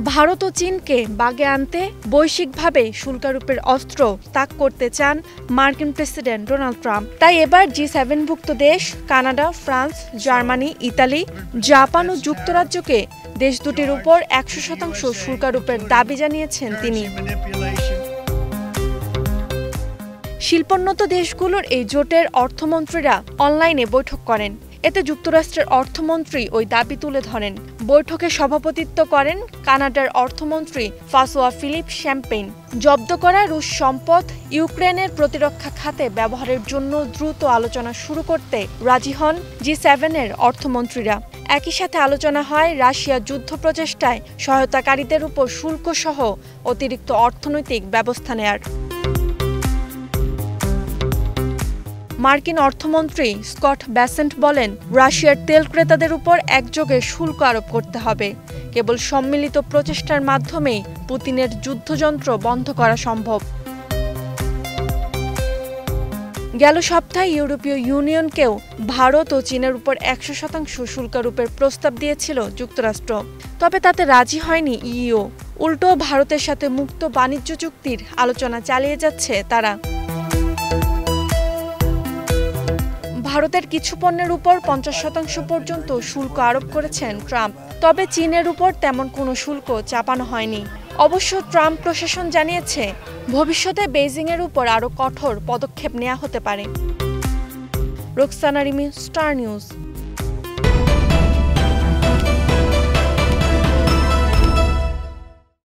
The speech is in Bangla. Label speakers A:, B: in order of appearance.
A: ভারত ও চীনকে বাগে আনতে বৈশ্বিকভাবে শুল্কারোপের অস্ত্র তাক করতে চান মার্কিন প্রেসিডেন্ট ডোনাল্ড ট্রাম্প। তাই এবার জি7ভুক্ত দেশ Canada, France, Germany, Italy, Japan ও যুক্তরাজ্যকে দেশ দুটির উপর 100% শুল্কারোপের দাবি জানিয়েছেন তিনি। শিল্পোন্নত দেশগুলোর এই জোটের অর্থমন্ত্রীরা অনলাইনে বৈঠক করেন। এতে যুক্তরাষ্ট্রের অর্থমন্ত্রী ওই দাবি তুলে ধরেন। বৈঠকে সভাপতিত্ব করেন কানাডার অর্থমন্ত্রী ফ্রাঁসোয়া ফিলিপ শ্যাম্পেইন। জব্দ করা রুশ সম্পদ ইউক্রেনের প্রতিরক্ষা খাতে ব্যবহারের জন্য দ্রুত আলোচনা শুরু করতে রাজি হন জি7-এর অর্থমন্ত্রীরা। একই সাথে আলোচনা হয় রাশিয়া যুদ্ধ প্রচেষ্টায় সহায়তাকারীদের উপর শুল্কসহ অতিরিক্ত অর্থনৈতিক ব্যবস্থা নেয়ার। মার্কিন অর্থমন্ত্রী স্কট বেসেন্ট বলেন, রাশিয়ার তেল ক্রেতাদের উপর একযোগে শুল্ক আরোপ করতে হবে। কেবল সম্মিলিত প্রচেষ্টার মাধ্যমেই পুতিনের যুদ্ধযন্ত্র বন্ধ করা সম্ভব। গেল সপ্তাহে ইউরোপীয় ইউনিয়নকেও ভারত ও চীনের উপর 100% শুল্ক আরোপের প্রস্তাব দিয়েছিল যুক্তরাষ্ট্র। তবে তাতে রাজি হয়নি ইইউ। উল্টো ভারতের সাথে মুক্ত বাণিজ্য চুক্তির আলোচনা চালিয়ে যাচ্ছে তারা। ভারতের কিছু পণ্যের উপর 50% পর্যন্ত শুল্ক আরোপ করেছেন ট্রাম্প। তবে চীনের উপর তেমন কোনো শুল্ক চাপানো হয়নি। অবশ্য ট্রাম্প প্রশাসন জানিয়েছে, ভবিষ্যতে বেইজিংয়ের উপর আরও কঠোর পদক্ষেপ নেওয়া হতে পারে। Roksana Rimi, star news.